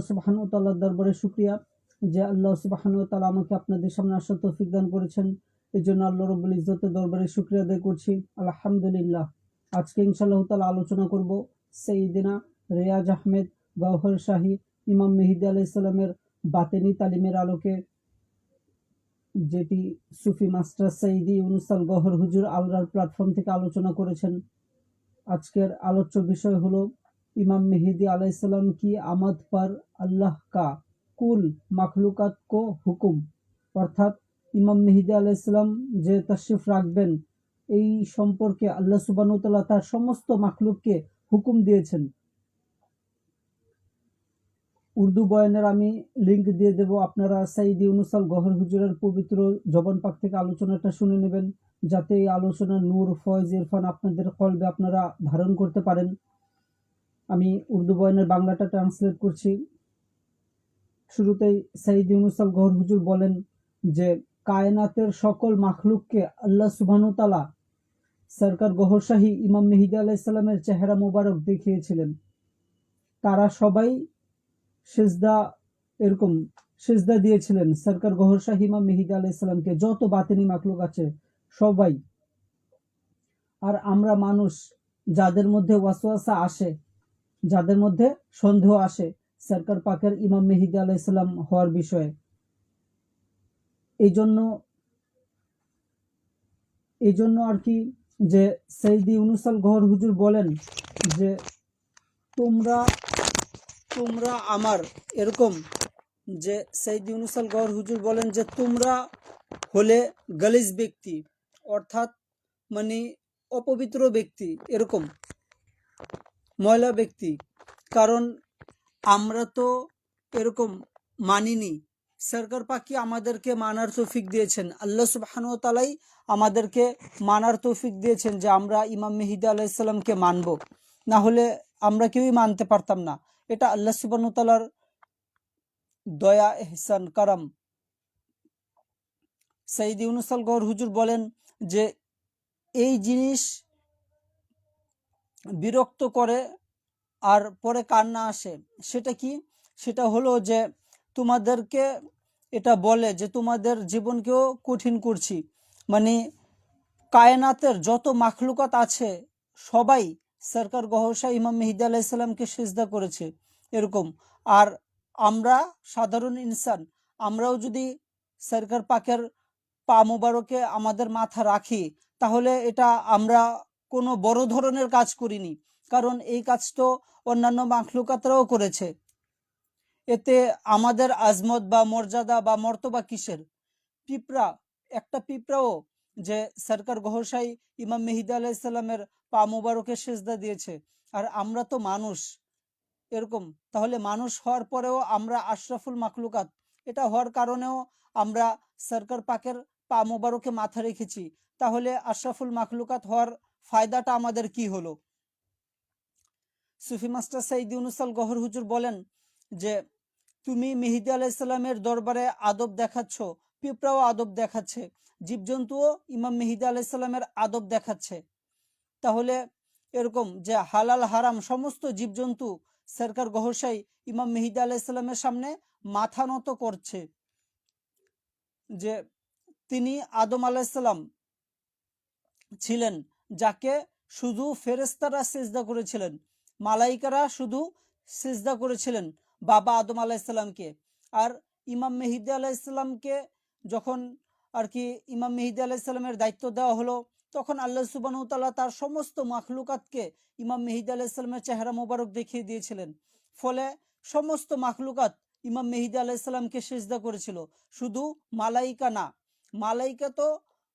সুবহানাহু ওয়া তাআলার দরবারে শুকরিয়া যে আল্লাহ সুবহানাহু ওয়া তাআলা আমাকে আপনাদের সামনে আসার তৌফিক দান করেছেন। এজন্য আল্লাহ রাব্বুল ইজ্জতের দরবারে শুকরিয়া আদায় করছি। আলহামদুলিল্লাহ। আজকে ইনশাআল্লাহ তাআলা আলোচনা করব সাইয়্যিদিনা রিয়াজ আহমেদ গওহর শাহী ইমাম মেহেদী আলাইহিস সালামের বাতেনি তালিমের আলোকে, যেটি সুফি মাস্টার সৈয়দি ইউনুস আল গওহর হুজুর আলরার প্ল্যাটফর্ম থেকে আলোচনা করেছেন। আজকের আলোচ্য বিষয় হলো ইমাম মেহেদী আলাইহিস সালাম কি আমাদ পর আল্লাহ কা কুল মাখলুকাত কো হুকুম, অর্থাৎ ইমাম মেহেদী আলাইহিস সালাম যে তাশরিফ রাখবেন এই সম্পর্কে আল্লাহ সুবহানাহু ওয়া তাআলা তার সমস্ত মাখলুককে হুকুম দিয়েছেন। উর্দু বয়ানের আমি লিংক দিয়ে দেব, আপনারা সাইয়্যিদ ইউনুস আল গওহর হুজুরের পবিত্র জবান পাক থেকে আলোচনাটা শুনে নেবেন, যাতে এই আলোচনার নূর ফয়েজ ইরফান আপনাদের কলবে আপনারা ধারণ করতে পারেন। আমি উর্দু বয়ানের বাংলাটা ট্রান্সলেট করছি। শুরুতেই সাইয়্যিদ ইউনুস আল গওহর হুজুর বলেন যে কায়নাতের সকল মাখলুককে আল্লাহ সুবহানাহু ওয়া তাআলা সরকার গওহর শাহী ইমাম মেহেদী আলাইহিস সালামের চেহারা মোবারক দেখিয়েছিলেন। তারা সবাই সেজদা দিয়েছিলেন সরকার গওহর শাহী ইমাম মেহেদী আলাইহিস সালামকে, যত বাতিনি মাখলুক আছে সবাই। আর আমরা মানুষ, যাদের মধ্যে ওয়াসওয়াসা আসে, যাদের মধ্যে সন্দেহ আসে সরকার পাকের ইমাম মেহেদী আলাইহিস সালাম হওয়ার বিষয়ে, এই জন্য আর কি যে সাইয়্যিদ ইউনুস আল গওহর হুজুর বলেন যে তোমরা আমার এরকম, যে সাইয়্যিদ ইউনুস আল গওহর হুজুর বলেন যে তোমরা হলে গালিজ ব্যক্তি, অর্থাৎ মানে অপবিত্র ব্যক্তি, এরকম ময়লা ব্যক্তি। কারণ আমরা তো এরকম মানিনি। সরকার পাকি আমাদেরকে মানার তৌফিক দিয়েছেন, আল্লাহ সুবহানাহু ওয়া তাআলাই আমাদেরকে মানার তৌফিক দিয়েছেন যে আমরা ইমাম মেহেদী আলাইহিস সালামকে মানব, না হলে আমরা কেউই মানতে পারতাম না। এটা আল্লাহ সুবহানাহু ওয়া তাআলার দয়া, ইহসান, করম। সাইয়্যিদ ইউনুস আল গওহর হুজুর বলেন যে এই জিনিস বিরক্ত করে আর পরে কান্না আসে। সেটা কি? সেটা হলো যে তোমাদেরকে এটা বলে যে তোমাদের জীবনকেও কঠিন করছি। মানে কায়নাতের যত মাখলুকাত আছে সবাই সরকার গওহর শাহ ইমাম মেহেদী আলাইহিস সালামকে সিজদা করেছে, এরকম। আর আমরা সাধারণ ইনসান, আমরাও যদি সরকার পাকের পা মোবারকে আমাদের মাথা রাখি, তাহলে এটা আমরা কোনো বড় ধরনের কাজ করিনি, কারণ এই কাজ তো অন্যান্য মাখলুকাতরাও করেছে। এতে আমাদের আজমত বা মর্যাদা বা মর্তবা কিসের? একটা পিঁপড়াও যে সরকার গওহর শাহী ইমাম মেহেদী আলাইহিস সালামের পা মোবারকে সিজদা দিয়েছে, আর আমরা তো মানুষ, এরকম। তাহলে মানুষ হওয়ার পরেও আমরা আশরাফুল মাখলুকাত, এটা হওয়ার কারণেও আমরা সরকার পাকের পা মোবারকে মাথা রেখেছি। তাহলে আশরাফুল মাখলুকাত হওয়ার ফায়দাটা আমাদের কি হলো? সুফি মাস্টার সাইয়্যিদ ইউনুস আল গওহর হুজুর বলেন যে তুমি মেহেদী আলাইহিস সালামের দরবারে আদব দেখাচ্ছ, পিঁপড়াও আদব দেখাচ্ছে, জীবজন্তুও ইমাম মেহেদী আলাইহিস সালামের আদব দেখাচ্ছে। তাহলে এরকম যে হালাল হারাম সমস্ত জীবজন্তু সরকার গওহর শাহী ইমাম মেহেদী আলাইহিস সালামের সামনে মাথা নত করছে। যে তিনি আদম আলাইহিস সালাম ছিলেন যাকে শুধু ফেরেশতারা সিজদা করেছিলেন, মালাইকারা শুধু সিজদা করেছিলেন বাবা আদম আলাইহিস সালামকে। আর ইমাম মেহেদী আলাইহিস সালামকে যখন আর কি ইমাম মেহেদী আলাইহিস সালামের দায়িত্ব দেওয়া হলো, তখন আল্লাহ সুবহানাহু ওয়া তাআলা তার সমস্ত মাখলুকাতকে ইমাম মেহেদী আলাইহিস সালামের চেহারা মোবারক দেখিয়ে দিয়েছিলেন। ফলে সমস্ত মাখলুকাত ইমাম মেহেদী আলাইহিস সালামকে সিজদা করেছিল, শুধু মালাইকা না। মালাইকা তো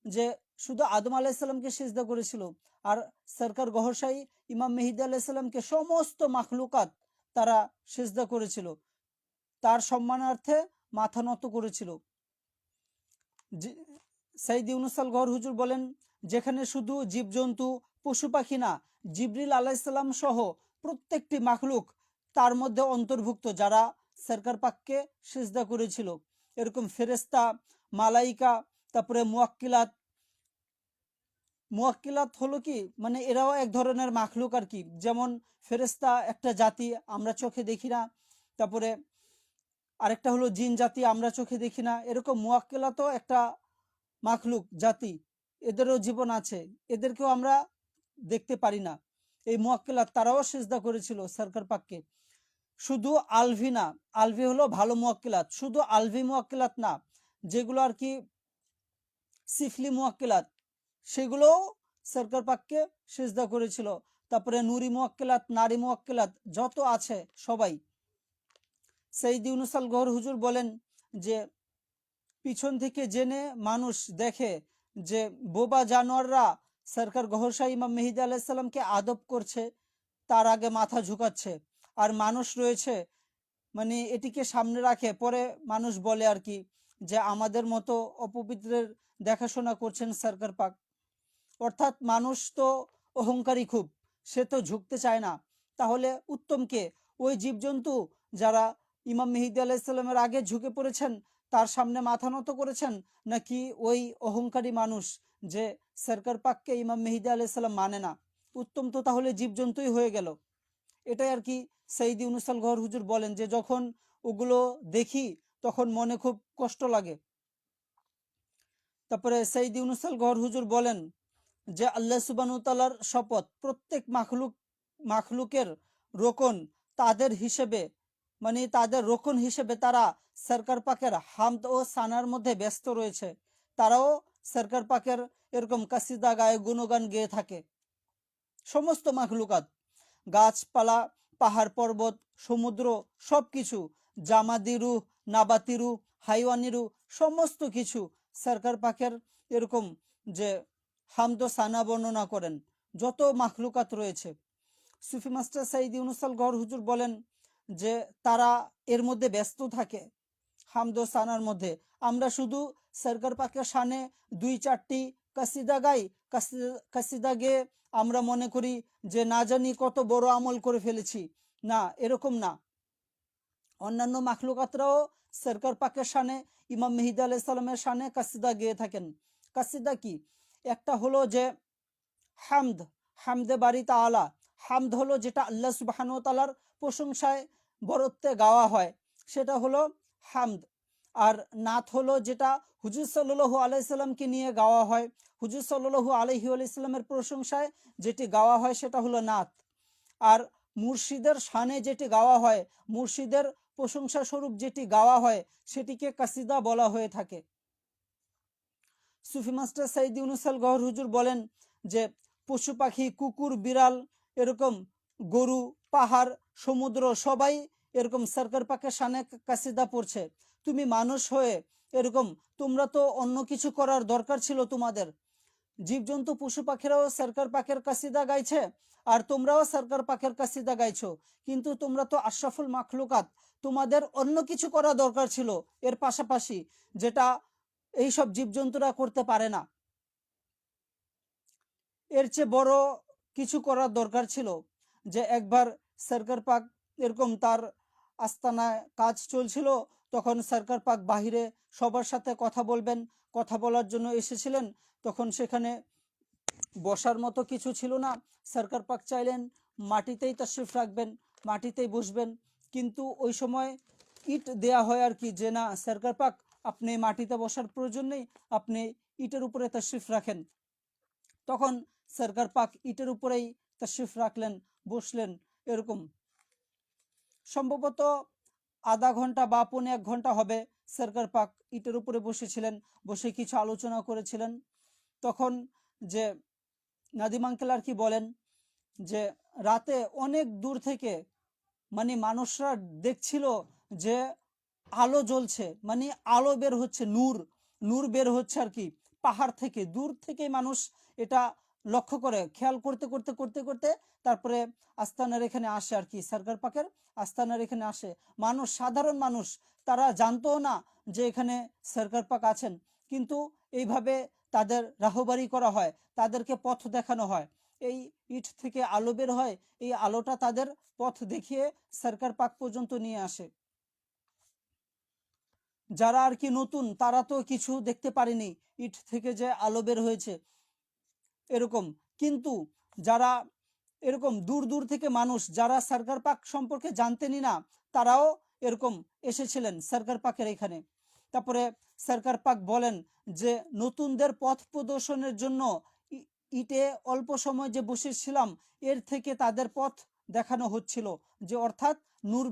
যে শুধু আদম আলাইহিস সালামকে সিজদা করেছিল, আর সরকার গওহর শাহী ইমাম মেহেদী আলাইহিস সালামকে সমস্ত মাখলুকাত তারা সিজদা করেছিল, তার সম্মানার্থে মাথা নত করেছিল। সাইয়্যিদ ইউনুস আল গওহর হুজুর বলেন যেখানে শুধু জীবজন্তু পশু পাখি না, জিবরিল আলাইহিস সালাম সহ প্রত্যেকটি মাখলুক তার মধ্যে অন্তর্ভুক্ত যারা সরকার পাককে সিজদা করেছিল। এরকম ফেরেশতা, মালাইকা, তারপরে মুয়াক্কিলাত হলো কি, মানে এরাও এক ধরনের মাখলুক আর কি। যেমন ফেরেশতা একটা জাতি, আমরা চোখে দেখি না। তারপরে আরেকটা হলো জিন জাতি, আমরা চোখে দেখি না। এরকম মুয়াক্কিলা তো একটা মাখলুক জাতি, এদেরও জীবন আছে, এদেরকেও আমরা দেখতে পারি না। এই মুয়াক্কিলাত তারাও সিজদা করেছিল সরকার পাককে। শুধু আলভি না, আলভি হলো ভালো মুয়াক্কিলাত, শুধু আলভি মুয়াক্কিলাত না, যেগুলো আর কি সিফলি মুয়াক্কিলাত, সেগুলোও সরকার পাককে সিজদা করেছিল। তারপরে নুরি মুয়াক্কিলাত, নারী মুয়াক্কিলাত যত আছে সবাই। সৈয়দ ইউনুস আল গহর হুজুর বলেন যে পিছন থেকে জেনে মানুষ দেখে যে বোবা জানোয়াররা সরকার গহর শাহ ইমাম মেহেদী আলাইহিস সালামকে আদব করছে, তার আগে মাথা ঝুঁকাচ্ছে। আর মানুষ রয়েছে মানে এটিকে সামনে রাখে, পরে মানুষ বলে আর কি যে আমাদের মতো অপবিত্রের দেখাশোনা করছেন সরকার পাক। অর্থাৎ মানুষ তো অহংকারী খুব, সে তো ঝুঁকতে চায় না। তাহলে উত্তম কে? ওই জীবজন্তু যারা ইমাম মেহেদী আলাইহিসসালামের আগে ঝুঁকে পড়েছেন, তার সামনে মাথা নত করেছেন, নাকি ওই অহংকারী মানুষ যে সরকার পাককে ইমাম মেহেদী আলাইহিসসালাম মানে না? উত্তম তো তাহলে জীবজন্তুই হয়ে গেল। এটাই আর কি সৈয়দ ইউনুস আল গহর হুজুর বলেন যে যখন ওগুলো দেখি তখন মনে খুব কষ্ট লাগে। তারপরে সৈয়দ ইউনুস আল গহর হুজুর বলেন যে আল্লাহ সুবহানাহু তাআলার শপথ, প্রত্যেক মাখলুকের রোকন তাদের হিসেবে, মানে তাদের রোকন হিসেবে তারা সরকার পাকের হামদ ও সানার মধ্যে ব্যস্ত রয়েছে। তারাও সরকার পাকের এরকম কাসিদা গায়ে, গুণগান গেয়ে থাকে। সমস্ত মাখলুকাত, গাছপালা, পাহাড় পর্বত, সমুদ্র, সবকিছু, জামাদি রুহ, নাবাতি রুহ, হাইওয়ানি রুহ, সমস্ত কিছু সরকার পাকের এরকম যে হামদ ও সানা বর্ণনা করেন। যত মাখলুকাত রয়েছে, সুফি মাস্টার সৈয়দ ইউনুস আল গহর হুজুর বলেন যে তারা এর মধ্যে ব্যস্ত থাকে, হামদ ও সানার মধ্যে। আমরা শুধু সরকার পাকের শানে দুই চারটি কাসিদা গাই, কাসিদা গেয়ে আমরা মনে করি যে না জানি কত বড় আমল করে ফেলেছি। না, এরকম না। অন্যান্য মাখলুকাতরাও সরকার পাকের শানে, ইমাম মেহেদী আলাইহিস সালামের শানে কাসিদা গেয়ে থাকেন। কাসিদা কি? একটা হলো যে হামদ, হামদে বারি তাআলা। হামদ হলো যেটা আল্লাহ সুবহানাহু ওয়া তাআলার প্রশংসায় বরত্বে গাওয়া হয়, সেটা হলো হামদ। আর নাত হলো যেটা হুজুর সাল্লাল্লাহু আলাইহি সাল্লামকে নিয়ে গাওয়া হয়, হুজুর সাল্লাল্লাহু আলাইহি ওয়াসাল্লামের প্রশংসায় যেটি গাওয়া হয় সেটা হলো নাত। আর মুর্শিদের শানে যেটি গাওয়া হয়, মুর্শিদের প্রশংসা স্বরূপ যেটি গাওয়া হয়, সেটিকে কাসিদা বলা হয়ে থাকে। সুফি মাস্টার সৈয়দ ইউনুস আল গহর হুজুর বলেন যে পশু পাখি, কুকুর, বিড়াল, এরকম গরু, পাহাড়, সমুদ্র, সবাই এরকম সরকার পাকের শানে কাসিদা পড়ছে। তুমি মানুষ হয়ে এরকম, তোমরা তো অন্য কিছু করার দরকার ছিল তোমাদের। জীবজন্তু, পশু পাখিরাও সরকার পাকের কাসিদা গাইছে, আর তোমরাও সরকার পাকের কাসিদা গাইছো। কিন্তু তোমরা তো আশরাফুল মাখলুকাত, তোমাদের অন্য কিছু করা দরকার ছিল এর পাশাপাশি, যেটা এইসব জীবজন্তুরা করতে পারে না। এর চেয়ে বড় কিছু করার দরকার ছিল যে একবার সরকার পাক এরকম তার আস্তানায় কাজ চলছিল, তখন সরকার পাক বাহিরে সবার সাথে কথা বলবেন, কথা বলার জন্য এসেছিলেন। তখন সেখানে বসার মতো কিছু ছিল না। সরকার পাক চাইলেন মাটিতেই তশরিফ রাখবেন, মাটিতেই বসবেন, কিন্তু ওই সময় ইট দেয়া হয় আর কি, যে না সরকার পাক আপনি মাটিতে বসার প্রয়োজন নেই, আপনি ইটের উপরে তশরিফ রাখেন। তখন সরকার পাক ইটের উপরেই তশরিফ রাখলেন, বসলেন। এরকম সম্ভবত আধা ঘন্টা বা পৌনে 1 ঘন্টা হবে সরকার পাক ইটের উপরে বসেছিলেন, বসে কিছু আলোচনা করেছিলেন। তখন যে নাদিম আঙ্কেল আর কি বলেন যে রাতে অনেক দূর থেকে মানে মানুষরা দেখছিল যে আলো জ্বলছে, মানে আলো বের হচ্ছে, নূর, নূর বের হচ্ছে আর কি পাহাড় থেকে। দূর থেকে মানুষ এটা লক্ষ্য করে, খেয়াল করতে করতে করতে করতে তারপরে আস্তানার এখানে আসে আর কি, সরকার পাকের আস্তানার এখানে আসে। মানুষ, সাধারণ মানুষ, তারা জানতো না যে এখানে সরকার পাক আছেন, কিন্তু এইভাবে তাদের রাহবারি করা হয়, তাদেরকে পথ দেখানো হয়। এই ইট থেকে আলো বের হয়, এই আলোটা তাদের পথ দেখিয়ে সরকার পাক পর্যন্ত নিয়ে আসে। যারা আর কি নতুন, তারা তো কিছু দেখতে পারেনি ইট থেকে যে আলো বের হয়েছে এরকম। কিন্তু যারা এরকম দূর দূর থেকে মানুষ, যারা সরকার পাক সম্পর্কে জানতেনই না, তারাও এরকম এসেছিলেন সরকার পাকের এখানে। তারপরে সরকার পাক বলেন যে নতুনদের পথ প্রদর্শনের জন্য ইটে অল্প সময় যে বসেছিলাম এর থেকে তাদের পথ দেখানো হচ্ছিল, যে অর্থাৎ নূর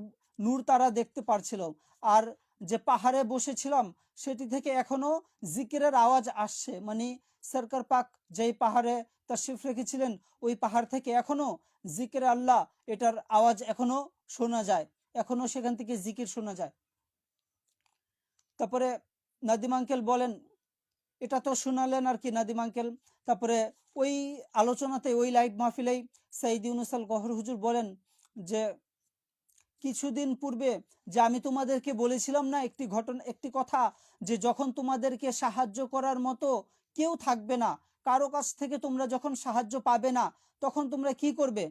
নূর তারা দেখতে পারছিল। আর যে পাহাড়ে বসেছিলাম সেটি থেকে এখনো জিকিরের আওয়াজ আসছে, মানে সরকার পাক যেই পাহাড়ে তাশরিফ রেখেছিলেন ওই পাহাড় থেকে এখনো জিকির আল্লাহ এটার আওয়াজ এখনো শোনা যায়, এখনো সেখান থেকে জিকির শোনা যায়। তারপরে নাদিম আঙ্কেল বলেন, এটা তো শোনালেন আর কি নাদিম আঙ্কেল। তারপরে ওই আলোচনাতে ওই লাইভ মাহফিলেই সঈদ ইউনূস আল গওহর হুজুর বলেন যে কিছুদিন পূর্বে যে আমি তোমাদেরকে বলেছিলাম না একটি কথা, যে যখন তোমাদেরকে সাহায্য করার মতো কেউ থাকবে না, কারো কাছ থেকে তোমরা যখন সাহায্য পাবে না, তখন তোমরা কি করবে?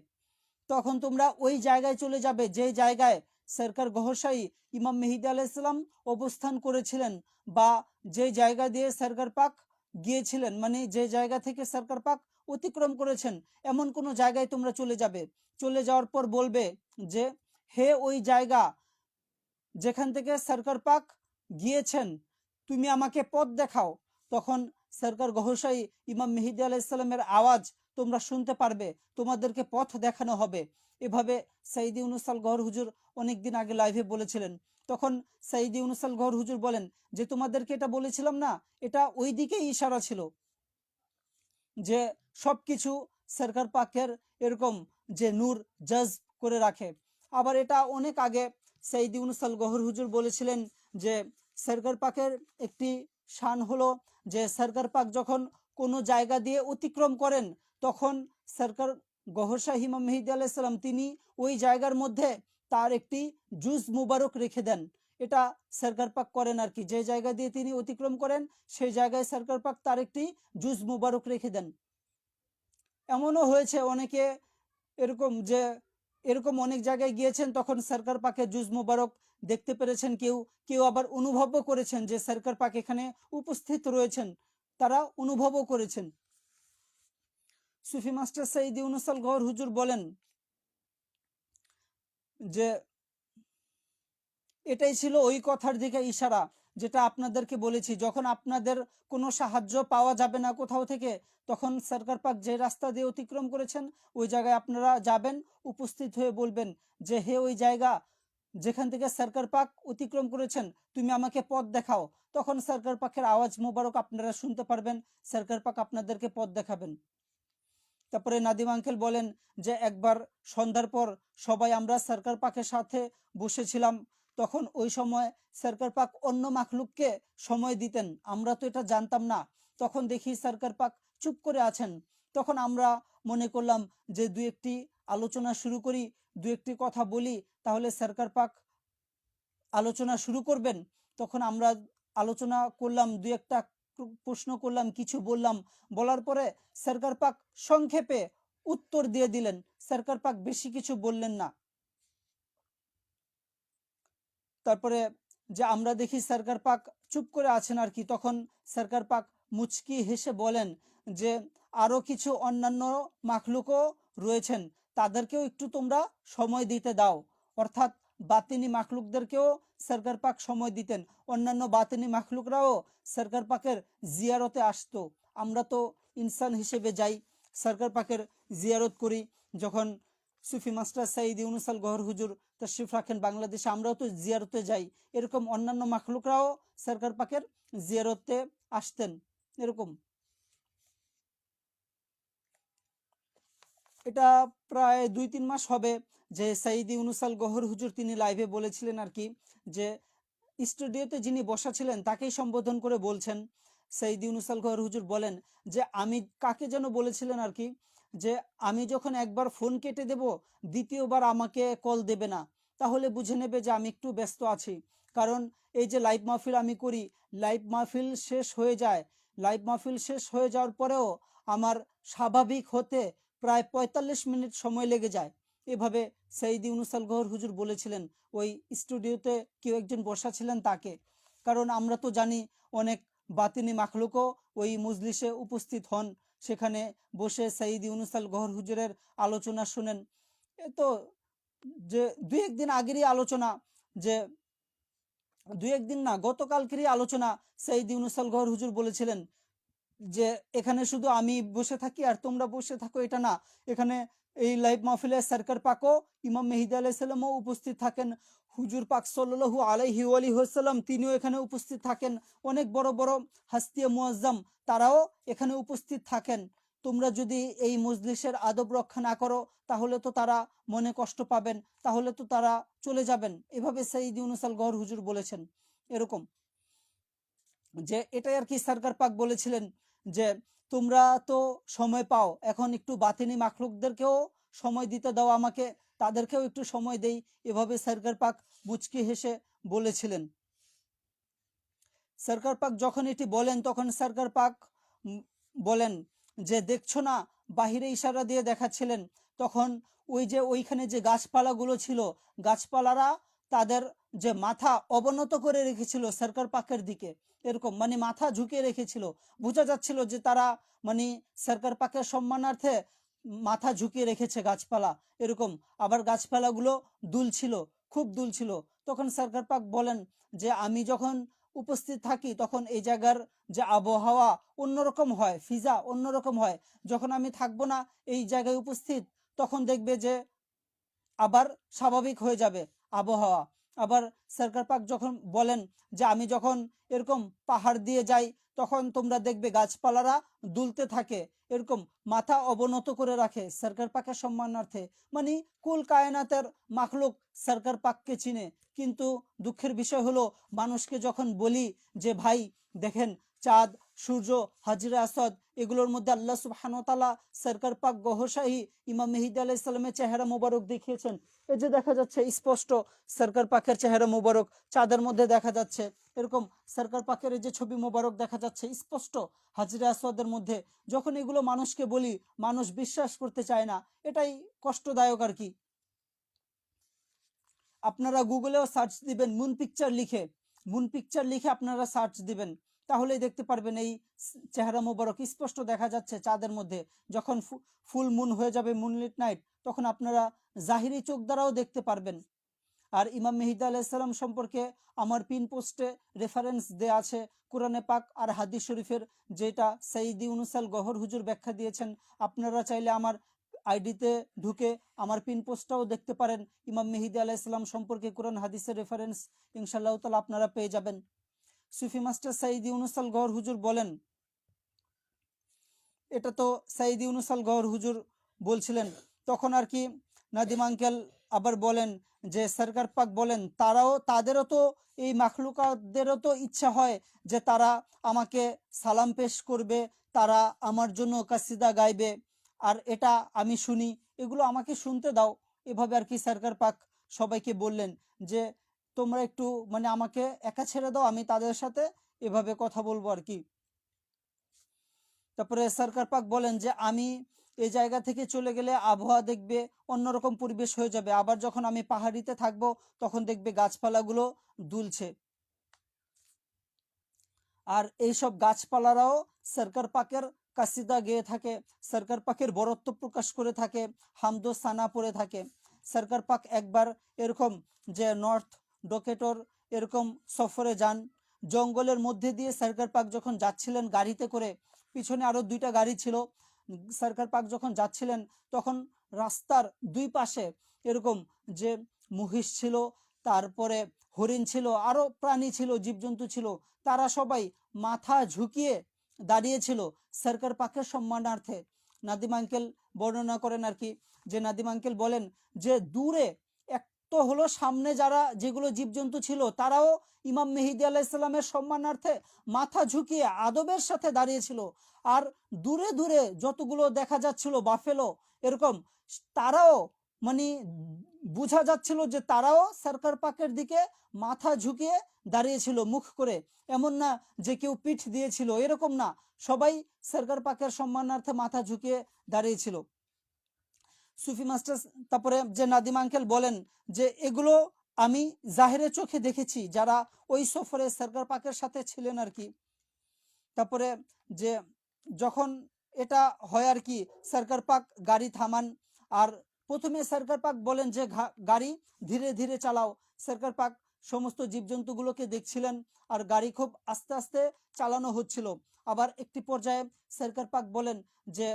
তখন তোমরা ওই জায়গায় চলে যাবে যে জায়গায় সরকার গহরশাহী ইমাম মেহেদী আলাইহিস সালাম অবস্থান করেছিলেন, বা যে জায়গা দিয়ে সরকার পাক গিয়েছিলেন, মানে যে জায়গা থেকে সরকার পাক অতিক্রম করেছেন, এমন কোনো জায়গায় তোমরা চলে যাবে। চলে যাওয়ার পর বলবে যে হে ওই জায়গা যেখান থেকে সরকার পাক গিয়েছেন, তুমি আমাকে পথ দেখাও। তখন সরকার গহরশাহী ইমাম মেহেদী আলাইহিস সালামের আওয়াজ তোমরা শুনতে পারবে, তোমাদেরকে পথ দেখানো হবে। এভাবে সঈদ ইউনূস আল গওহর হুজুর অনেকদিন আগে লাইভে বলেছিলেন। তখন সঈদ ইউনূস আল গওহর হুজুর বলেন যে তোমাদেরকে এটা বলেছিলাম না, এটা ওই দিকেই ইশারা ছিল, যে সবকিছু সরকার পাকের এরকম যে নূর জজ্ব করে রাখে। আবার এটা অনেক আগে সঈদ ইউনূস আল গওহর হুজুর বলেছিলেন যে সরকার পাকের একটি শান হলো যে সরকার পাক যখন কোনো জায়গা দিয়ে অতিক্রম করেন, তখন সরকার গহরশাহ ইমাম মেহেদী আলাইহিস সালাম তিনি ওই জায়গার মধ্যে তার একটি জুজ মুবারক রেখে দেন। এটা সরকার পাক করেন আর কি, যে জায়গা দিয়ে তিনি অতিক্রম করেন সেই জায়গায় সরকার পাক তার একটি জুজ মুবারক রেখে দেন। এমনও হয়েছে অনেকে এরকম যে এরকম অনেক জায়গায় গিয়েছেন, তখন সরকার পাকের জুজ মুবারক দেখতে পেরেছেন, কেউ কেউ আবার অনুভবও করেছেন যে সরকার পাক এখানে উপস্থিত রয়েছেন, তারা অনুভবও করেছেন। সুফি মাস্টার সঈদ ইউনূস আল গওহর হুজুর বলেন যে এটাই ছিল ওই কথার দিকে ইশারা, যেটা আপনাদেরকে বলেছি, যখন আপনাদের কোনো সাহায্য পাওয়া যাবে না কোথাও থেকে, তখন সরকার পাক যে রাস্তা দিয়ে অতিক্রম করেছেন ওই জায়গায় আপনারা যাবেন, উপস্থিত হয়ে বলবেন যে হে ওই জায়গা যেখান থেকে সরকার পাক অতিক্রম করেছেন, তুমি আমাকে পথ দেখাও। তখন সরকার পাকের আওয়াজ মুবারক আপনারা শুনতে পারবেন, সরকার পাক আপনাদেরকে পথ দেখাবেন। তারপরে নাদিম আঙ্কেল বলেন যে একবার সন্ধ্যার পর সবাই আমরা সরকার পাকের সাথে বসেছিলাম, তখন ওই সময় সরকার পাক অন্য মাখলুককে সময় দিতেন, আমরা তো এটা জানতাম না। তখন দেখি সরকার পাক চুপ করে আছেন, তখন আমরা মনে করলাম যে দু একটি আলোচনা শুরু করি, দু একটি কথা বলি, তাহলে সরকার পাক আলোচনা শুরু করবেন। তখন আমরা আলোচনা করলাম, দু একটা প্রশ্ন করলাম, কিছু বললাম, বলার পরে সরকার পাক সংক্ষেপে উত্তর দিয়ে দিলেন, সরকার পাক বেশি কিছু বললেন না। তারপরে যে আমরা দেখি সরকার পাক চুপ করে আছেন আর কি, তখন সরকার পাক মুচকি হেসে বলেন যে আরো কিছু অন্যান্য মাখলুকও রয়েছেন, তাদেরকেও একটু তোমরা সময় দিতে দাও। অর্থাৎ বাতিনি মাখলুকদেরকেও সরকার পাক সময় দিতেন, অন্যান্য বাতিনি মাখলুকরাও সরকার পাকের জিয়ারতে আসতো। আমরা তো ইনসান হিসেবে যাই, সরকার পাকের জিয়ারত করি। যখন সুফি মাস্টার সঈদ ইউনূস আল গওহর হুজুর তশরিফ রাখেন বাংলাদেশে, আমরাও তো জিয়ারতে যাই, এরকম অন্যান্য মাখলুকরাও সরকার পাকের জিয়ারতে আসতেন। এরকম এটা প্রায় 2-3 মাস হবে যে সঈদ ইউনূস আল গওহর হুজুর তিনি লাইভে বলেছিলেন আর কি, যে স্টুডিওতে যিনি বসা ছিলেন তাকেই সম্বোধন করে বলছেন। সঈদ ইউনূস আল গওহর হুজুর বলেন যে আমি কাকে যেন বলেছিলেন আর কি, যে আমি যখন একবার ফোন কেটে দেব দ্বিতীয়বার আমাকে কল দেবে না, তাহলে বুঝে নেবে যে আমি একটু ব্যস্ত আছি। কারণ এই যে লাইভ মাহফিল আমি করি, লাইভ মাহফিল শেষ হয়ে যায়, লাইভ মাহফিল শেষ হয়ে যাওয়ার পরেও আমার স্বাভাবিক হতে প্রায় 45 মিনিট সময় লেগে যায়। এভাবে সঈদ ইউনূস আল গওহর হুজুর বলেছিলেন ওই স্টুডিওতে কেউ একজন বসা ছিলেন তাকে। কারণ আমরা তো জানি অনেক বাতিনি মাখলুকও ওই মজলিসে উপস্থিত হন, সেখানে বসে সঈদ ইউনূস আল গওহর হুজুরের আলোচনা শুনেন। এ তো যে 2-1 দিন আগেরই আলোচনা, যে দুই একদিন না, গতকালকেরই আলোচনা, সৈয়দ ইউনূস আল গওহর হুজুর বলেছিলেন যে এখানে শুধু আমি বসে থাকি আর তোমরা বসে থাকো এটা না, এখানে এই লাইভ মাহফিলে সরকার পাকও ইমাম মেহেদী আলাইহিস সালামও উপস্থিত থাকেন, হুজুর পাক সাল্লাল্লাহু আলাইহি ওয়াসাল্লাম তিনিও এখানে উপস্থিত থাকেন, অনেক বড় বড় হাস্তিয়া মুআজ্জাম তারাও এখানে উপস্থিত থাকেন। তোমরা যদি এই মজলিসের আদব রক্ষা না করো তাহলে তো তারা মনে কষ্ট পাবেন, তাহলে তো তারা চলে যাবেন। এভাবে সৈয়দ ইউনূস আল গওহর হুজুর বলেছেন। এরকম যে এটাই আর কি সরকার পাক বলেছিলেন যে তোমরা তো সময় পাও, এখন একটু বাতিনি মাখলুকদেরকেও সময় দিতে দাও আমাকে, তাদেরকেও একটু সময় দেই, এভাবে সরকার পাক মুচকি হেসে বলেছিলেন। সরকার পাক যখন এটি বলেন তখন সরকার পাক বলেন যে দেখছো না, বাহিরে ইশারা দিয়ে দেখাচ্ছিলেন, তখন ওই যে ওইখানে যে গাছপালাগুলো ছিল, গাছপালারা তাদের যে মাথা অবনত করে রেখেছিল সরকার পাকের দিকে, এরকম মানে মাথা ঝুঁকিয়ে রেখেছিল, বোঝা যাচ্ছিল যে তারা মানে সরকার পাকের সম্মানার্থে মাথা ঝুঁকিয়ে রেখেছে গাছপালা, এরকম। আবার গাছপালাগুলো দুলছিল, খুব দুলছিল। তখন সরকার পাক বলেন যে আমি যখন উপস্থিত থাকি তখন এই জায়গার যে আবহাওয়া অন্যরকম হয়, ফিজা অন্যরকম হয়, যখন আমি থাকবো না এই জায়গায় উপস্থিত তখন দেখবে যে আবার স্বাভাবিক হয়ে যাবে আবহাওয়া। আবার সরকার পাক যখন বলেন যে আমি যখন এরকম পাহাড় দিয়ে যাই তখন তোমরা দেখবে গাছপালারা দুলতে থাকে, এরকম মাথা অবনত করে রাখে সরকার পাকের সম্মানার্থে, মানে কুল কায়নাতের মাখলুক সরকার পাককে চিনে। কিন্তু দুঃখের বিষয় হলো মানুষকে যখন বলি যে ভাই দেখেন চাঁদ, সূর্য, হাজরে আসদ, এগুলোর মধ্যে আল্লাহ সুবহানাহু ওয়া তাআলা সরকার পাক গহরশাহী ইমাম মেহেদী আলাইহিস সালামের চেহারা মোবারক দেখিয়েছেন, এই যে দেখা যাচ্ছে স্পষ্ট সরকার পাকের চেহারা মোবারক চাঁদের মধ্যে দেখা যাচ্ছে, এরকম সরকার পাকের এই যে ছবি মোবারক দেখা যাচ্ছে স্পষ্ট হাজরে আসওয়াদের মধ্যে। যখন এগুলো মানুষকে বলি মানুষ বিশ্বাস করতে চায় না, এটাই কষ্টদায়ক আর কি। আপনারা গুগলেও সার্চ দিবেন মুন পিকচার লিখে আপনারা সার্চ দিবেন, তাহলেই দেখতে পারবেন এই চেহারা মোবারক স্পষ্ট দেখা যাচ্ছে চাঁদের মধ্যে। যখন ফুল মুন হয়ে যাবে, মুনলিট নাইট, তখন আপনারা জাহিরি চোখ দ্বারাও দেখতে পারবেন। আর ইমাম মেহেদী আলাইহিস সালাম সম্পর্কে আমার পিন পোস্টে রেফারেন্স দেয়া আছে কোরআনে পাক আর হাদিস শরীফের, যেটা সৈয়দ ইউনূস আল গওহর হুজুর ব্যাখ্যা দিয়েছেন। আপনারা চাইলে আমার আইডিতে ঢুকে আমার পিন পোস্টটাও দেখতে পারেন, ইমাম মেহেদী আলাইহিস সালাম সম্পর্কে কোরআন হাদিসের রেফারেন্স ইনশাআল্লাহ তাআলা আপনারা পেয়ে যাবেন। সুফি মাস্টার সৈয়দ ইউনূস আল গওহর হুজুর বলেন, এটা তো সৈয়দ ইউনূস আল গওহর হুজুর বলছিলেন, তখন আর কি নাদিম আঙ্কেল আবার বলেন যে সরকার পাক বলেন তাদেরও তো এই মাখলুকাতদেরও তো ইচ্ছা হয় যে তারা আমাকে সালাম পেশ করবে, তারা আমার জন্য কাসিদা গাইবে, আর এটা আমি শুনি, এগুলো আমাকে শুনতে দাও। এভাবে আর কি সরকার পাক সবাইকে বললেন যে তোমরা একটু মানে আমাকে একা ছেড়ে দাও, আমি তাদের সাথে এভাবে কথা বলবো আর কি। তারপরে সরকার পাক বলেন যে আমি এই জায়গা থেকে চলে গেলে আবহাওয়া দেখবে অন্যরকম পরিবেশ হয়ে যাবে, আবার যখন আমি পাহাড়িতে থাকবো তখন দেখবে গাছপালাগুলো দুলছে, আর এইসব গাছপালারাও সরকার পাকের কাসিদা গেয়ে থাকে, সরকার পাকের বরত্ব প্রকাশ করে থাকে, হামদো সানা পড়ে থাকে। সরকার পাক একবার এরকম যে নর্থ ডোকেটর এরকম সফরে যান, জঙ্গলের মধ্যে দিয়ে সরকার পাক যখন যাচ্ছিলেন গাড়িতে করে, পিছনে আরো দুইটা গাড়ি ছিল, সরকার পাক যখন যাচ্ছিলেন তখন রাস্তার দুই পাশে এরকম যে মহিষ ছিল, তারপরে হরিণ ছিল, আরো প্রাণী ছিল, জীবজন্তু ছিল, তারা সবাই মাথা ঝুঁকিয়ে দাঁড়িয়েছিল সরকার পাকের সম্মানার্থে। নাদিম আঙ্কেল বর্ণনা করেন আর কি, যে নাদিম আঙ্কেল বলেন যে দূরে এক তো হলো সামনে যারা যেগুলো জীবজন্তু ছিল তারাও ইমাম মেহেদী আলাইহিস সালামের সম্মানার্থে মাথা ঝুঁকিয়ে আদবের সাথে দাঁড়িয়েছিল, আর দূরে দূরে যতগুলো দেখা যাচ্ছিল বাফেলো এরকম, তারাও মানে বোঝা যাচ্ছিল যে তারাও সরকার পাকের দিকে মাথা ঝুঁকিয়ে দাঁড়িয়েছিল মুখ করে, এমন না যে কেউ পিঠ দিয়েছিল, এরকম না, সবাই সরকার পাকের সম্মানার্থে মাথা ঝুঁকিয়ে দাঁড়িয়েছিল। সুফি মাস্টার তারপরে যে নাদিম আঙ্কেল বলেন যে এগুলো আমি জাহেরের চোখে দেখেছি যারা ওই সফরে সরকার পাকের সাথে ছিলেন আর কি। তারপরে যে যখন এটা হয় আর কি, সরকার পাক গাড়ি থামান, আর প্রথমে সরকার পাক বলেন যে গাড়ি ধীরে ধীরে চালাও, সরকার পাক সমস্ত জীবজন্তুগুলোকে দেখছিলেন, আর গাড়ি খুব আস্তে আস্তে চালানো হচ্ছিল। আবার একটি পর্যায়ে সরকার পাক বলেন যে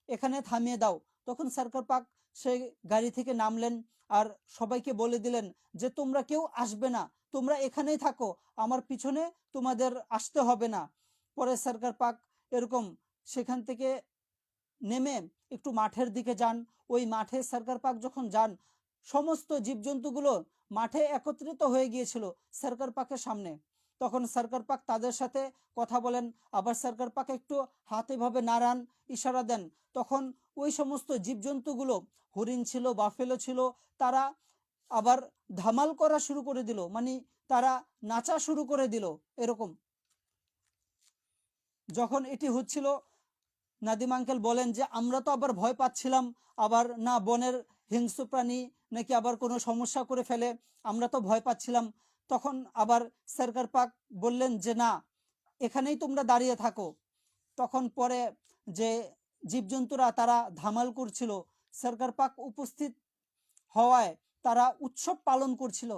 এখানে থামিয়ে দাও। তখন সরকার পাক সেই গাড়ি থেকে নামলেন আর সবাইকে বলে দিলেন যে তোমরা কেউ আসবে না, তোমরা এখানেই থাকো, আমার পিছনে তোমাদের আসতে হবে না। পরে সরকার পাক এরকম সেখান থেকে নেমে একটু মাঠের দিকে যান। ওই মাঠে সরকার পাক যখন যান, সমস্ত জীবজন্তুগুলো মাঠে একত্রিত হয়ে গিয়েছিল সরকার পাকের সামনে। তখন সরকার পাক তাদের সাথে কথা বলেন, আবার সরকার পাক একটু হাত এভাবে নাড়ান, ইশারা দেন। তখন ওই সমস্ত জীবজন্তুগুলো, হরিণ ছিল, বাফেলো ছিল, তারা আবার ধামাল করা শুরু করে দিল, মানে তারা নাচা শুরু করে দিল। এরকম যখন এটি হচ্ছিল, নাদিম আঙ্কেল বলেন যে আমরা তো আবার ভয় পাচ্ছিলাম, আবার না বনের হিংস্র প্রাণী নাকি আবার কোনো সমস্যা করে ফেলে, আমরা তো ভয় পাচ্ছিলাম। তখন আবার সরকার পাক বললেন যে না, এখানেই তোমরা দাঁড়িয়ে থাকো। তখন পরে যে জীবজন্তুরা তারা ধামাল করছিল, সরকার পাক উপস্থিত হওয়ায় তারা উৎসব পালন করছিল।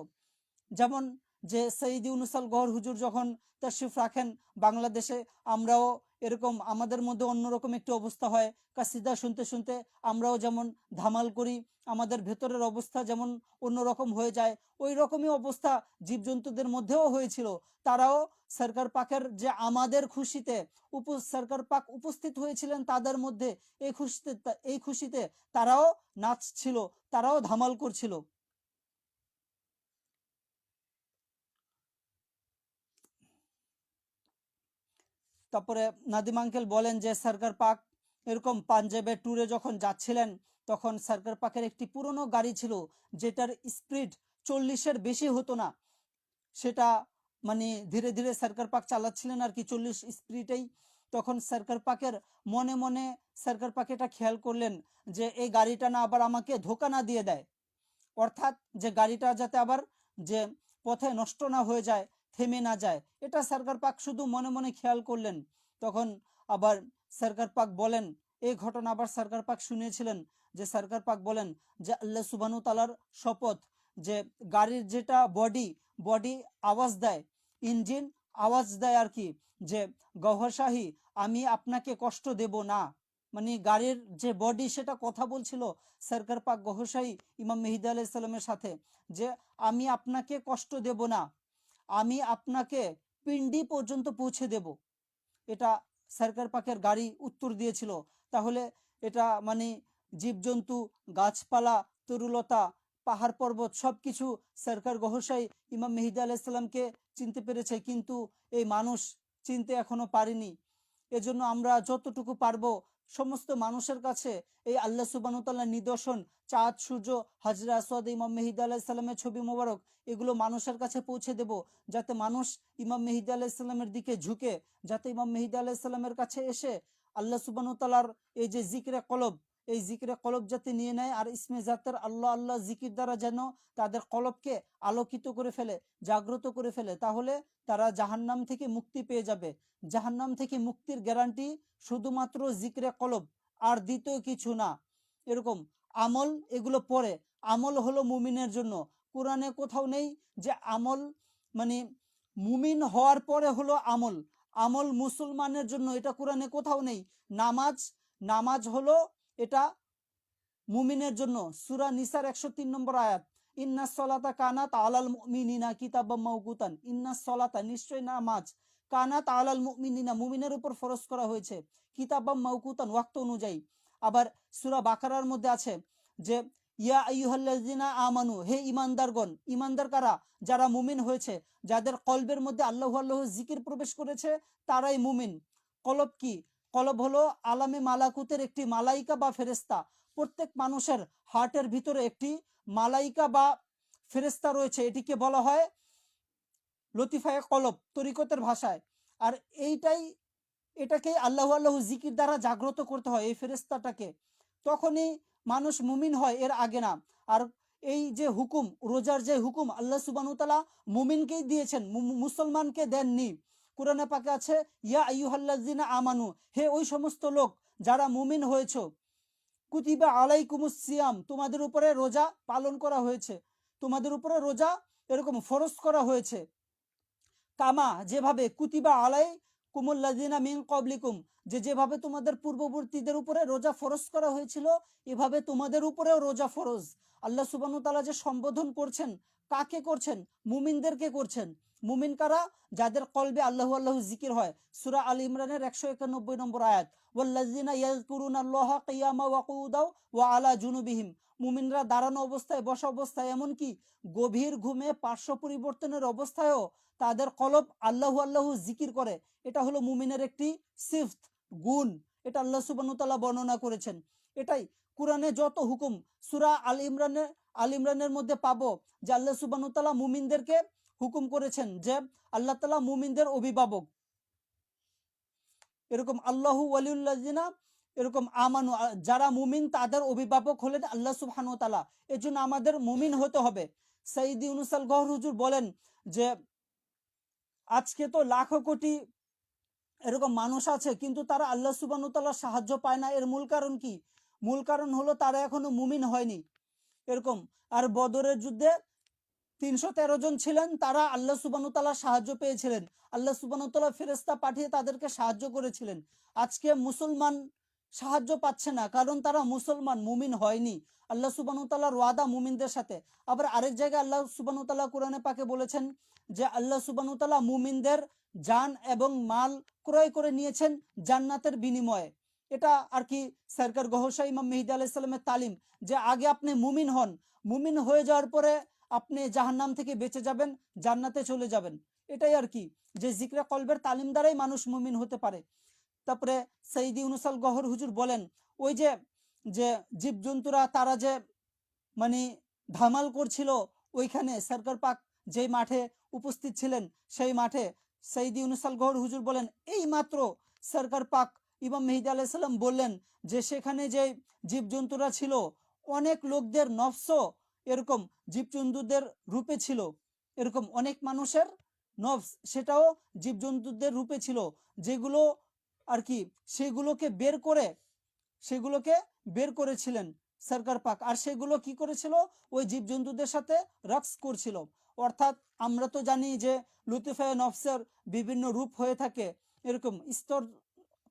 যেমন যে সঈদ ইউনুস আল গওহর হুজুর যখন তশরিফ রাখেন বাংলাদেশে, আমরাও এরকম আমাদের মধ্যে অন্যরকম একটি অবস্থা হয়, কাসিদা শুনতে শুনতে আমরাও যেমন ধামাল করি, আমাদের ভেতরের অবস্থা যেমন অন্যরকম হয়ে যায়, ওই রকমই অবস্থা জীবজন্তুদের মধ্যেও হয়েছিল। তারাও সরকার পাকের যে আমাদের খুশিতে সরকার পাক উপস্থিত হয়েছিলেন তাদের মধ্যে, এই খুশিতে তারাও নাচছিল, তারাও ধামাল করছিল। তারপরে নাদিম আঙ্কেল বলেন যে সরকার পাক এরকম পাঞ্জাবের ট্যুরে যখন যাচ্ছিলেন, তখন সরকার পাকের একটি পুরনো গাড়ি ছিল যেটার স্পিড 40-এর বেশি হতো না। সেটা মানে ধীরে ধীরে সরকার পাক চালাচ্ছিলেন আর কি 40 স্পিডেই। তখন সরকার পাকের মনে মনে সরকার পাক এটা খেয়াল করলেন যে এই গাড়িটা না আবার আমাকে ধোকা না দিয়ে দেয়, অর্থাৎ যে গাড়িটা যাতে আবার যে পথে নষ্ট না হয়ে যায়, থেমে না যায়, এটা সরকার পাক শুধু মনে মনে খেয়াল করলেন। তখন আবার সরকার পাক বলেন, এই ঘটনা আবার সরকার পাক শুনিয়েছিলেন, যে সরকার পাক বলেন যে আল্লাহ সুবহানাহু তাআলার শপথ, যে গাড়ির যেটা বডি বডি আওয়াজ দেয়, ইঞ্জিন আওয়াজ দেয় আর কি, যে গওহর শাহী আমি আপনাকে কষ্ট দেব না, মানে গাড়ির যে বডি সেটা কথা বলছিল সরকার পাক গওহর শাহী ইমাম মেহেদী আলাইহিস সালামের সাথে, যে আমি আপনাকে কষ্ট দেব না, আমি আপনাকে পিন্ডি পর্যন্ত পৌঁছে দেব। এটা সরকার পাকের গাড়ি উত্তর দিয়েছিল। তাহলে এটা মানে জীবজন্তু, গাছপালা, তরুলতা, পাহাড় পর্বত সবকিছু সরকার গওহর শাহী ইমাম মেহেদী আলাইহিস সালামকে চিনতে পেরেছে, কিন্তু এই মানুষ চিনতে এখনো পারেনি। এজন্য আমরা যতটুকু পারবো সমস্ত মানুষের কাছে এই আল্লাহ সুবহানাহু ওয়া তাআলার নিদর্শন, চাঁদ, সূর্য, হাজরা আসওয়াদ, ইমাম মেহেদী আলাইহিস সালামের ছবি মোবারক, এগুলো মানুষের কাছে পৌঁছে দেব, যাতে মানুষ ইমাম মেহেদী আলাইহিস সালামের দিকে ঝুঁকে, যাতে ইমাম মেহেদী আলাইহিস সালামের কাছে এসে আল্লাহ সুবহানাহু ওয়া তাআলার এই যে জিকরে কলব, এই জিকরে কলব যাতে নিয়ে নেয়, আর ইসমে জাতের আল্লাহ আল্লাহ জিকির দ্বারা যেন তাদের কলবকে আলোকিত করে ফেলে, জাগ্রত করে ফেলে, তাহলে তারা জাহান্নাম থেকে মুক্তি পেয়ে যাবে। জাহান্নাম থেকে মুক্তির গ্যারান্টি শুধুমাত্র জিকরে কলব, আর দ্বিতীয় কিছু না। এরকম আমল, এগুলো পরে, আমল হলো মুমিনের জন্য। কোরআনে কোথাও নেই যে আমল মানে মুমিন হওয়ার পরে হলো আমল, আমল মুসলমানের জন্য, এটা কোরআনে কোথাও নেই। নামাজ, নামাজ হলো এটা মুমিনের জন্য। সূরা নিসার 103 নম্বর আয়াত, ইন্নাস সলাতা কানাত আলাল মুমিনিনা কিতাবাম মাওকুতান, ইন্নাস সলাতা নিশ্চয় নামাজ, কানাত আলাল মুমিনিনা মুমিনের উপর ফরজ করা হয়েছে, কিতাবাম মাওকুতান ওয়াক্ত অনুযায়ী। আবার সূরা বাকারার মধ্যে আছে যে ইয়া আইয়ুহাল্লাযিনা আমানু, হে ঈমানদারগণ, ঈমানদার কারা? যারা মুমিন হয়েছে, যাদের কলবের মধ্যে আল্লাহু আল্লাহু জিকির প্রবেশ করেছে, তারাই মুমিন। কলব কি? কলব হলো আলামে মালাকুতের একটি মালাইকা বা ফেরেশতা। প্রত্যেক মানুষের হার্টের ভিতরে একটি মালাইকা বা ফেরেশতা রয়েছে, এটিকে বলা হয় লতিফায়ে কলব তরিকতের ভাষায়। আর এটাকে আল্লাহু আল্লাহু জিকির দ্বারা জাগ্রত করতে হয় এই ফেরেশতাটাকে, তখনই মানুষ মুমিন হয়, এর আগে না। আর এই যে হুকুম, রোজার যে হুকুম আল্লাহ সুবহানাহু ওয়া তাআলা মুমিনকেই দিয়েছেন, মুসলমানকে দেননি। কোরআনে পাকে আছে ইয়া আইয়ুহাল্লাযিনা আমানু, হে ওই সমস্ত লোক যারা মুমিন হয়েছে, কুতিবা আলাইকুমুস সিয়াম, তোমাদের উপরে রোজা পালন করা হয়েছে, তোমাদের উপরে রোজা এরকম ফরজ করা হয়েছে। কামা যেভাবে কুতিবা আলাই কুমুল্লাযিনা মিন ক্বাবলিকুম, যেভাবে তোমাদের পূর্ববর্তীদের উপরে রোজা ফরজ করা হয়েছিল, এভাবে তোমাদের উপরেও রোজা ফরজ। আল্লাহ সুবহানাহু ওয়া তাআলা যে সম্বোধন করছেন, কাকে করছেন? মুমিনদেরকে করছেন। মুমিন কারা? যাদের কলবে আল্লাহু আল্লাহু জিকির হয়। সূরা আল ইমরানের 191 নম্বর আয়াত, ওয়াল্লাযিনা ইয়াযকুরুনাল্লাহা কিয়ামা ওয়া কুউদাও ওয়া আলা জুনুবিহিম। মুমিনরা দাঁড়ানো অবস্থায়, বসা অবস্থায়, এমনকি গভীর ঘুমে পার্শ্ব পরিবর্তনের অবস্থায়ও তাদের কলব আল্লাহু আল্লাহু জিকির করে। এটা হলো মুমিনের একটি সিফত, গুণ। এটা আল্লাহ সুবহানাহু ওয়া তাআলা বর্ণনা করেছেন। এটাই কোরআনে যত হুকুম, সূরা আল ইমরানের মধ্যে পাবো যে আল্লাহ সুবহানাহু ওয়া তাআলা মুমিনদেরকে হুকুম করেছেন যে আল্লাহ তাআলা মুমিনদের অভিভাবক। এরকম আল্লাহু ওয়ালিউল্লাযিনা, এরকম আমানু, যারা মুমিন তাদের অভিভাবক হলেন আল্লাহ সুবহানাহু ওয়া তাআলা। এজন্য আমাদের মুমিন হতে হবে। সাইয়্যিদ ইউনূস আল গওহর হুজুর বলেন যে আজকে তো লাখো কোটি এরকম মানুষ আছে, কিন্তু তারা আল্লাহ সুবহানাহু ওয়া তাআলার সাহায্য পায় না। এর মূল কারণ কি? মূল কারণ হলো তারা এখনো মুমিন হয়নি। এরকম আর বদরের যুদ্ধে 313 জন ছিলেন, তারা আল্লাহ সুবহানাহু ওয়া তাআলার সাহায্য পেয়েছিলেন। আল্লাহ সুবহানাহু ওয়া তাআলা ফেরেশতা পাঠিয়ে তাদেরকে সাহায্য করেছিলেন। আজকে মুসলমান সাহায্য পাচ্ছে না, কারণ তারা মুসলমান, মুমিন হয়নি। আল্লাহ সুবহানাহু ওয়া তাআলার ওয়াদা মুমিনদের সাথে। আবার আরেক জায়গায় আল্লাহ সুবহানাহু ওয়া তাআলা কোরআনে পাকে বলেছেন যে আল্লাহ সুবহানাহু ওয়া তাআলা মুমিনদের জান এবং মাল ক্রয় করে নিয়েছেন জান্নাতের বিনিময়ে। এটা আর কি সরকার গহরশাহ ইমাম মেহেদী আলাইহিস সালামের তালিম, যে আগে আপনি মুমিন হন, মুমিন হয়ে যাওয়ার পরে আপনি জাহান্নাম থেকে বেঁচে যাবেন, জান্নাতে চলে যাবেন। এটাই আর কি, যে জিকরে কলবের তালিম দ্বারাই মানুষ মুমিন হতে পারে। তারপরে সাইয়্যিদ ইউনূস আল গওহর হুজুর বলেন, ওই যে যে জীবজন্তুরা তারা যে মানে ধামাল করছিল, ওইখানে সরকার পাক যেই মাঠে উপস্থিত ছিলেন, সেই মাঠে সাইয়্যিদ ইউনূস আল গওহর হুজুর বলেন, এই মাত্র সরকার পাক ইমাম মেহেদী আলাইহিস সালাম বললেন যে সেখানে যে জীবজন্তুরা ছিল, অনেক লোকদের নফস এরকম জীবজন্তুদের রূপে ছিল। এরকম অনেক মানুষের নফস সেটাও জীবজন্তুদের রূপে ছিল, যেগুলো আর কি সেগুলোকে বের করেছিলেন সরকার পাক। আর সেগুলো কি করেছিল? ওই জীবজন্তুদের সাথে রক্স করছিল। অর্থাৎ আমরা তো জানি যে লুতিফায়ে নফসের বিভিন্ন রূপ হয়ে থাকে। এরকম স্তর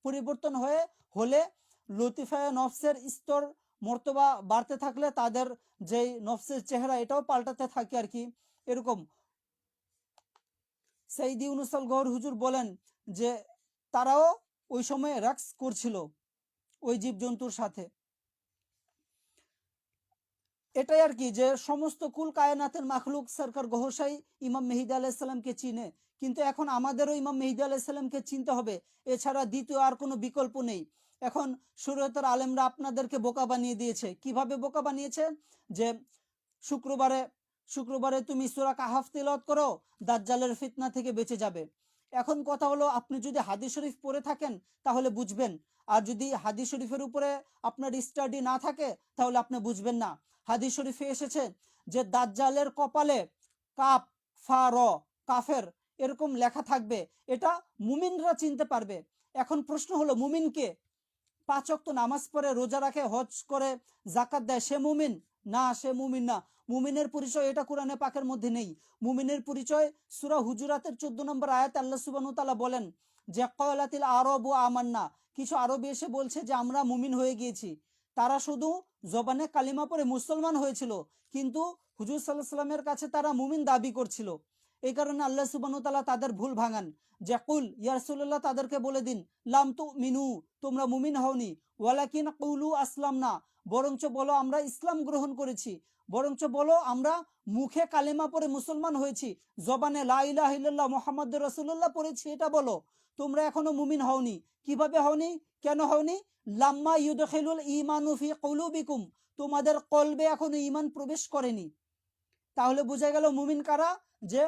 পরিবর্তন হলে লতিফায়ে নফসের স্তর মর্তবা বাড়তে থাকলে তাদের যেই নফসের চেহারা এটাও পাল্টাতে থাকে আর কি। এরকম সাইয়্যিদ ইউনূস আল গওহর হুজুর বলেন যে তারাও ওই সময় রাক্স করছিল ওই জীবজন্তুর সাথে। এটাই আর কি, যে সমস্ত কুল কায়নাতের মাখলুক সরকার গহরশাহ ইমাম মেহেদী আলাইহিস সালামকে চিনে, কিন্তু এখন আমাদেরও ইমাম মেহেদী আলাইহিস সালামকে চিনতে হবে। এছাড়া দ্বিতীয় আর কোনো বিকল্প নেই। এখন শরীয়তের আলেমরা আপনাদেরকে বোকা বানিয়ে দিয়েছে। কিভাবে বোকা বানিয়েছে? যে শুক্রবারে তুমি সূরা কাহাফ তিলাওয়াত করো, দাজ্জালের ফিতনা থেকে বেঁচে যাবে। এখন কথা হলো, আপনি যদি হাদিস শরীফ পড়ে থাকেন তাহলে বুঝবেন, আর যদি হাদিস শরীফের উপরে আপনার স্টাডি না থাকে তাহলে আপনি বুঝবেন না। হাদিস শরীফে এসেছে যে দাজ্জালের কপালে কাফ ফা র, কাফের এরকম লেখা থাকবে, এটা মুমিনরা চিনতে পারবে। এখন প্রশ্ন হলো, মুমিন কে? 5 ওয়াক্ত নামাজ পড়ে, রোজা রাখে, হজ করে, যাকাত দেয়, সে মুমিন? না, সে মুমিন না। মুমিনের পরিচয় এটা কোরআনে পাকের মধ্যে নেই। মুমিনের পরিচয় সূরা হুজুরাতের 14 নম্বর আয়াতে আল্লাহ সুবহানাহু ওয়া তাআলা বলেন যে ক্বালাতিল আরাবু আমান্না, কিছু আরবি এসে বলছে যে আমরা মুমিন হয়ে গিয়েছি। তারা শুধু জবানে কালিমা পড়ে মুসলমান হয়েছিল, কিন্তু হুজুর সাল্লাল্লাহু আলাইহি ওয়াসাল্লামের কাছে তারা মুমিন দাবি করছিল। এই কারণে আল্লাহ সুবহানাহু ওয়া তাআলা তাদের ভুল ভাঙান, যে কুল ইয়া রাসূলুল্লাহ, তাদেরকে বলে দিন, লাম তুমিনু, তোমরা মুমিন হওনি, ওয়ালাকিন কুলু আসলামনা, বরঞ্চ বলো আমরা ইসলাম গ্রহণ করেছি, বরঞ্চ বলো আমরা মুখে কালেমা পড়ে মুসলমান হয়েছি, জবানে লা ইলাহা ইল্লাল্লাহ মুহাম্মাদুর রাসূলুল্লাহ পড়েছি, এটা বলো। তোমরা এখনো মুমিন হওনি। কিভাবে হওনি? কেন হওনি? লাম্মা ইউদখিলুল ঈমানু ফি কুলুবিকুম, তোমাদের কলবে এখনো ঈমান প্রবেশ করেনি। তাহলে বোঝা গেল মুমিন কারা? যে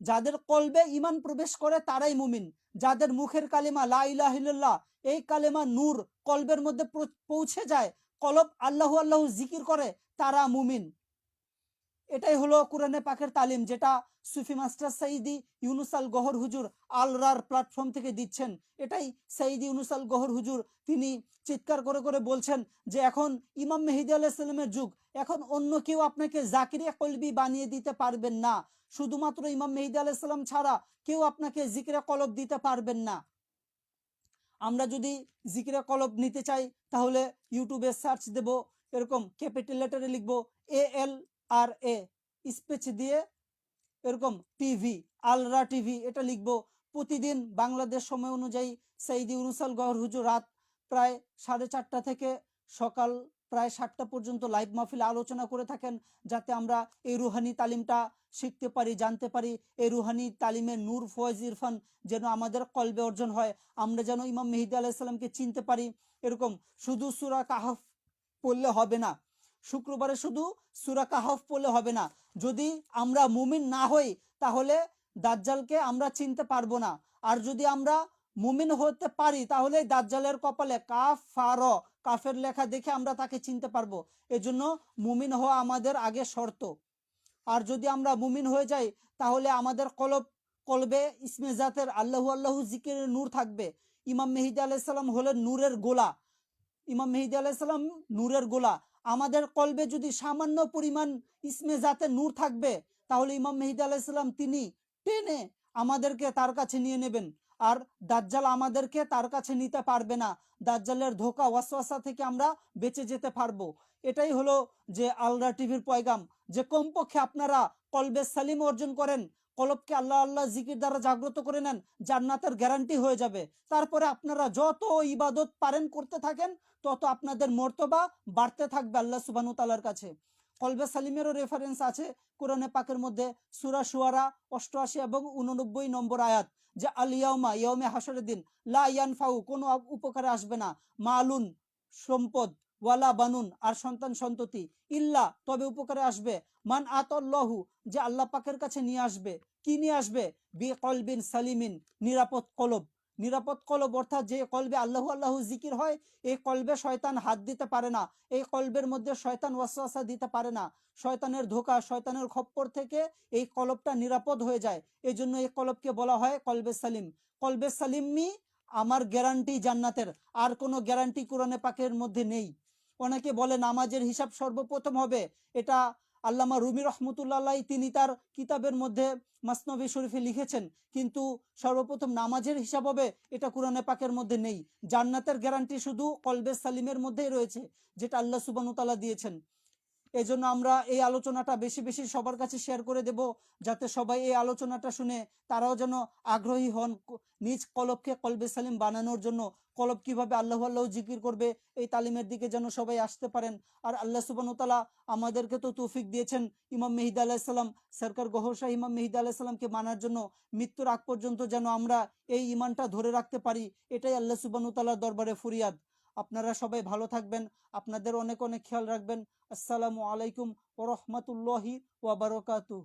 যাদের কলবে ঈমান প্রবেশ করে তারাই মুমিন। যাদের মুখের কালিমা লা ইলাহা ইল্লাল্লাহ, এই কালেমা নূর কলবের মধ্যে পৌঁছে যায়, কলব আল্লাহু আল্লাহু জিকির করে, তারা মুমিন। এটাই হলো কোরআনে পাকের তালিম, যেটা সুফি মাস্টার সাইদি ইউনুস আল গহর হুজুর আল রার প্ল্যাটফর্ম থেকে দিচ্ছেন। এটাই সাইদি ইউনুস আল গহর হুজুর তিনি চিৎকার করে করে বলছেন যে এখন ইমাম মেহেদী আলাইহিস সালামের যুগ, এখন অন্য কেউ আপনাকে জাকিরে কলবি বানিয়ে দিতে পারবেন না। শুধুমাত্র ইমাম মেহেদী আলাইহিস সালাম ছাড়া কেউ আপনাকে জিকিরে কলব দিতে পারবেন না। আমরা যদি জিকিরে কলব নিতে চাই তাহলে ইউটিউবে সার্চ দেব, এরকম ক্যাপিটাল লেটারে লিখবো ALRA স্পেস দিয়ে এরকম টিভি, আলরা টিভি এটা লিখবো। প্রতিদিন বাংলাদেশ সময় অনুযায়ী সাইদি ইউনুস আল গহর হুজুর রাত প্রায় 4:30 থেকে সকাল প্রায় 7টা পর্যন্ত লাইভ মাহফিলে আলোচনা করে থাকেন, যাতে আমরা এই রুহানি তালিমটা শিখতে পারি, জানতে পারি। এই রুহানি তালিমের নূর ফয়েজ ইরফান যেন আমাদের কলবে অর্জন হয়, আমরা যেন ইমাম মেহেদী আলাইহিস সালামকে চিনতে পারি। এরকম শুধু সূরা কাহফ পড়লে হবে না, শুক্রবারে শুধু সূরা কাহফ পড়লে হবে না। যদি আমরা মুমিন না হই তাহলে দাজ্জালকে আমরা চিনতে পারবো না। আর যদি আমরা মুমিন হতে পারি তাহলে দাজ্জালের কপালে কাফ ফার কাফের লেখা দেখে আমরা তাকে চিনতে পারবো। এজন্য মুমিন হওয়া আমাদের আগে শর্ত। আর যদি আমরা মুমিন হয়ে যাই তাহলে আমাদের কলবে ইসমে জাতের আল্লাহু আল্লাহু জিকিরের নূর থাকবে। ইমাম মেহেদী আলাইহিস সালাম হলেন নূরের গোলা। ইমাম মেহেদী আলাইহিস সালাম নূরের গোলা। আমাদের কলবে যদি সামান্য পরিমাণ ইসমে জাতে নূর থাকবে তাহলে ইমাম মেহেদী আলাইহিস সালাম তিনি টেনে আমাদেরকে তার কাছে নিয়ে নেবেন। আর দাজ্জাল আমাদেরকে তার কাছে নিতে পারবে না। দাজ্জালের ধোঁকা ওয়াসওয়াসা থেকে আমরা বেঁচে যেতে পারবো। এটাই হলো যে আলরা টিভির পয়গাম, যে কমপক্ষে আপনারা কলবে সালিম অর্জন করেন, কলবকে আল্লাহ আল্লাহ জিকির দ্বারা জাগ্রত করে নেন, জান্নাতের গ্যারান্টি হয়ে যাবে। তারপরে আপনারা যত ইবাদত পারেন করতে থাকেন, তত আপনাদের মর্তবা বাড়তে থাকবে আল্লাহ সুবহানাহু ওয়া তাআলার কাছে। কলবে সালিমেরও রেফারেন্স আছে কোরআনে পাকের মধ্যে, সূরা শুআরা 88 এবং 89 নম্বর আয়াত, যে আল ইয়াউমা ইয়াউমে হাসরের দিন লা ইয়ানফাউ কোনো উপকারে আসবে না, মালুন সম্পদ, ওয়ালা বানুন আর সন্তান সন্ততি, ইল্লা তবে উপকারে আসবে, মান আতাল্লাহু যে আল্লাহ পাকের কাছে নিয়ে আসবে। কি নিয়ে আসবে? বি কলবিন সালিমিন নিরাপদ কলব। নিরাপদ কলব অর্থাৎ যে কলবে আল্লাহু আল্লাহু জিকির হয়, এই কলবে শয়তান হাত দিতে পারে না, এই কলবের মধ্যে শয়তান ওয়াসওয়াসা দিতে পারে না, শয়তানের ধোঁকা শয়তানের খপ্পর থেকে এই কলবটা নিরাপদ হয়ে যায়। এই জন্য এই কলবকে বলা হয় কলবে সালিম। কলবে সালিমই আমার গ্যারান্টি জান্নাতের, আর কোনো গ্যারান্টি কোরআনে পাকের মধ্যে নেই। অনেকে বলে নামাজের হিসাব সর্বপ্রথম হবে, এটা আল্লামা রুমি রহমতুল্লাহ তিনি তার কিতাবের মধ্যে মাসনবী শরীফে লিখেছেন, কিন্তু সর্বপ্রথম নামাজের হিসাব হবে এটা কোরআনে পাকের মধ্যে নেই। জান্নাতের গ্যারান্টি শুধু কলবে সালিমের মধ্যেই রয়েছে, যেটা আল্লাহ সুবহানাহু ওয়া তাআলা দিয়েছেন। এই জন্য আমরা এই আলোচনাটা বেশি বেশি সবার কাছে শেয়ার করে দেব, যাতে সবাই এই আলোচনাটা শুনে তারাও যেন আগ্রহী হন নিজ কলবকে কলবে সালিম বানানোর জন্য। কলব কিভাবে আল্লাহু আল্লাহু জিকির করবে এই তালিমের দিকে যেন সবাই আসতে পারেন। আর আল্লাহ সুবহানাহু ওয়া তাআলা আমাদেরকে তো তৌফিক দিয়েছেন ইমাম মেহেদী আলাইহিস সালাম, সরকার গহর শাহ ইমাম মেহেদী আলাইহিস সালামকে মানার জন্য। মৃত্যুর আগ পর্যন্ত যেন আমরা এই ঈমানটা ধরে রাখতে পারি, এটাই আল্লাহ সুবহানাহু ওয়া তাআলার দরবারে ফরিয়াদ। আপনারা সবাই ভালো থাকবেন, আপনাদের অনেক অনেক খেয়াল রাখবেন। আসসালামু আলাইকুম ওয়া রাহমাতুল্লাহি ওয়া বারাকাতুহু।